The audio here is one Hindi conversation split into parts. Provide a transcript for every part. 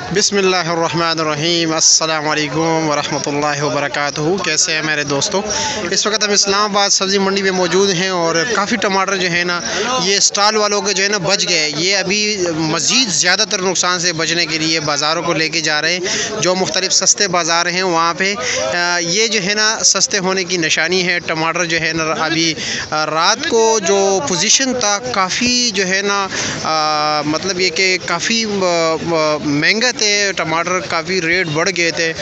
बिस्मिल्लाहिर्रहमानिर्रहीम अस्सलाम वालेकुम वरहमतुल्लाहि वबरकातुहू। कैसे हैं मेरे दोस्तों? इस वक्त हम इस्लामाबाद सब्ज़ी मंडी में मौजूद हैं और काफ़ी टमाटर जो है ना ये स्टॉल वालों के जो है ना बच गए। ये अभी मज़ीद ज़्यादातर नुकसान से बचने के लिए बाज़ारों को लेके जा रहे हैं। जो मुख्तलिफ़ सस्ते बाज़ार हैं वहाँ पे ये जो है ना सस्ते होने की निशानी है। टमाटर जो है ना अभी रात को जो पोजीशन था काफ़ी जो है ना मतलब ये कि काफ़ी महंगा थे टमाटर, काफ़ी रेट बढ़ गए थे।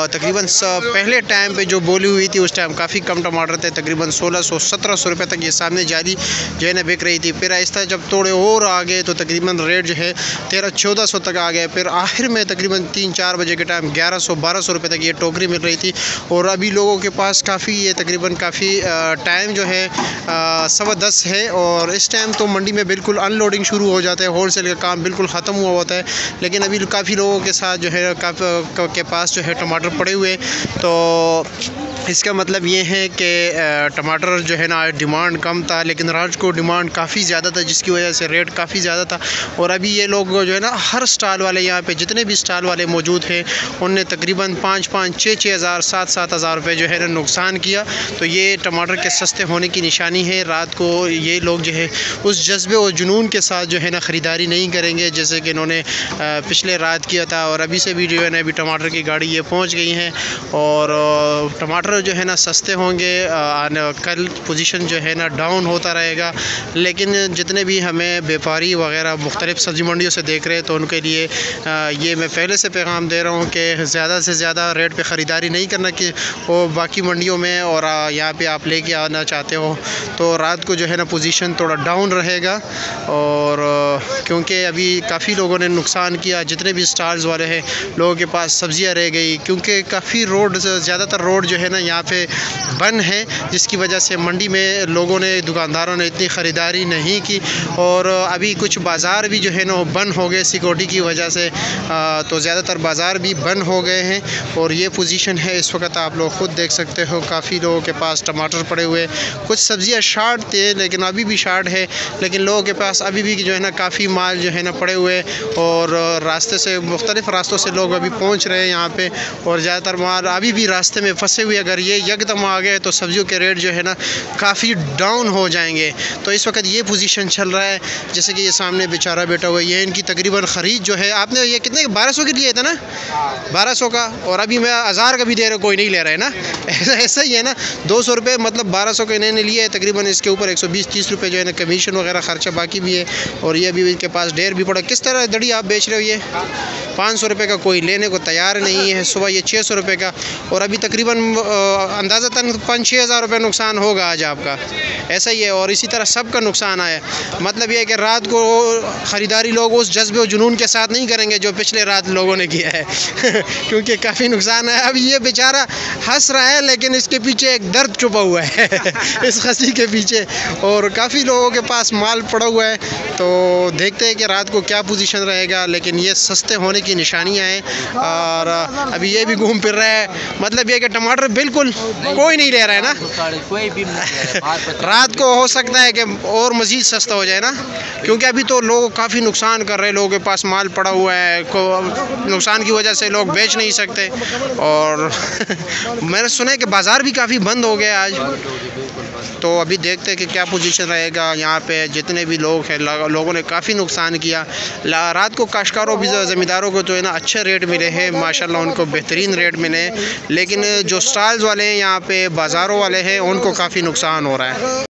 तकरीबन पहले टाइम पे जो बोली हुई थी उस टाइम काफ़ी कम टमाटर थे, तकरीबन 1600-1700 रुपये तक ये सामने जाली जो है ना बिक रही थी। फिर आहिस्ता जब थोड़े और आ गए तो तकरीबन रेट जो है 1300-1400 तक आ गए। फिर आखिर में तकरीबन 3-4 बजे के टाइम 1100-1200 रुपये तक ये टोकरी मिल रही थी। और अभी लोगों के पास काफ़ी ये तकरीबन काफ़ी टाइम जो है 10:15 है और इस टाइम तो मंडी में बिल्कुल अनलोडिंग शुरू हो जाता है, होलसेल का काम बिल्कुल ख़त्म हुआ होता है। लेकिन अभी काफ़ी लोगों के साथ जो है के पास जो है टमाटर पड़े हुए, तो इसका मतलब ये है कि टमाटर जो है ना डिमांड कम था, लेकिन रात को डिमांड काफ़ी ज़्यादा था जिसकी वजह से रेट काफ़ी ज़्यादा था। और अभी ये लोग जो है ना हर स्टॉल वाले यहाँ पे जितने भी स्टॉल वाले मौजूद हैं उनने तकरीबन 5-5, 6-6 हज़ार, 7-7 हज़ार रुपये जो है ना नुकसान किया। तो ये टमाटर के सस्ते होने की निशानी है। रात को ये लोग जो है उस जज्बे और जुनून के साथ जो है ना ख़रीदारी नहीं करेंगे जैसे कि इन्होंने पिछले रात किया था। और अभी से भी जो है ना अभी टमाटर की गाड़ी ये पहुँच गई हैं और टमाटर जो है ना सस्ते होंगे। कल पोजीशन जो है ना डाउन होता रहेगा, लेकिन जितने भी हमें व्यापारी वगैरह मुख्तलिफ़ सब्ज़ी मंडियों से देख रहे हैं तो उनके लिए ये मैं पहले से पैगाम दे रहा हूँ कि ज़्यादा से ज़्यादा रेट पे ख़रीदारी नहीं करना कि वो बाकी मंडियों में और यहाँ पे आप लेके आना चाहते हो तो रात को जो है ना पोजीशन थोड़ा डाउन रहेगा। और क्योंकि अभी काफ़ी लोगों ने नुकसान किया, जितने भी स्टॉल्स वाले हैं लोगों के पास सब्ज़ियाँ रह गई क्योंकि काफ़ी रोड ज़्यादातर रोड जो है ना यहाँ पे बंद है, जिसकी वजह से मंडी में लोगों ने दुकानदारों ने इतनी ख़रीदारी नहीं की। और अभी कुछ बाज़ार भी जो है ना बंद हो गए सिक्योरिटी की वजह से, तो ज़्यादातर बाज़ार भी बंद हो गए हैं। और ये पोजीशन है इस वक्त आप लोग ख़ुद देख सकते हो, काफ़ी लोगों के पास टमाटर पड़े हुए, कुछ सब्ज़ियाँ शार्ट थे लेकिन अभी भी शार्ट है, लेकिन लोगों के पास अभी भी जो है ना काफ़ी माल जो है ना पड़े हुए और रास्ते से मुख्तलिफ़ रास्तों से लोग अभी पहुँच रहे हैं यहाँ पे। और ज़्यादातर माल अभी भी रास्ते में फंसे हुए, अगर ये यकदम आ गए तो सब्ज़ियों के रेट जो है ना काफ़ी डाउन हो जाएंगे। तो इस वक्त ये पोजीशन चल रहा है। जैसे कि ये सामने बेचारा बैठा हुआ है, ये इनकी तकरीबन ख़रीद जो है आपने ये कितने 1200 के लिए था ना, 1200 का, और अभी मैं 1000 का भी दे रहा, कोई नहीं ले रहा है ना। ऐसा ही है ना, 200 रुपये मतलब 1200 के इन्होंने लिए तकरीबन, इसके ऊपर 120-30 रुपये जो है ना कमीशन वगैरह ख़र्चा बाकी भी है। और ये अभी इनके पास ढेर भी पड़ा। किस तरह दड़ी आप बेच रहे हो? ये 500 रुपये का कोई लेने को तैयार नहीं है। सुबह ये 600 रुपये का, और अभी तकरीबन अंदाज़तन 5-6 हज़ार रुपये नुकसान होगा आज आपका। ऐसा ही है और इसी तरह सबका नुकसान आया। मतलब ये है कि रात को ख़रीदारी लोग उस जज्बे और जुनून के साथ नहीं करेंगे जो पिछले रात लोगों ने किया है क्योंकि काफ़ी नुकसान है। अब ये बेचारा हंस रहा है लेकिन इसके पीछे एक दर्द छुपा हुआ है इस हंसी के पीछे, और काफ़ी लोगों के पास माल पड़ा हुआ है। तो देखते हैं कि रात को क्या पोजीशन रहेगा, लेकिन ये सस्ते होने की निशानियाँ हैं। और अभी ये भी घूम फिर रहा है, मतलब ये कि टमाटर बिल्कुल कोई नहीं ले रहा है ना, कोई भी रात को हो सकता है कि और मज़ीद सस्ता हो जाए ना, क्योंकि अभी तो लोग काफ़ी नुकसान कर रहे हैं, लोगों के पास माल पड़ा हुआ है, नुकसान की वजह से लोग बेच नहीं सकते। और मैंने सुना है कि बाज़ार भी काफ़ी बंद हो गया आज। तो अभी देखते हैं कि क्या पोजीशन रहेगा। यहाँ पे जितने भी लोग हैं लोगों ने काफ़ी नुकसान किया। रात को काश्तकारों भी ज़मींदारों को जो है ना अच्छे रेट मिले हैं माशाल्लाह, उनको बेहतरीन रेट मिले, लेकिन जो स्टॉल्स वाले हैं यहाँ पे बाज़ारों वाले हैं उनको काफ़ी नुकसान हो रहा है।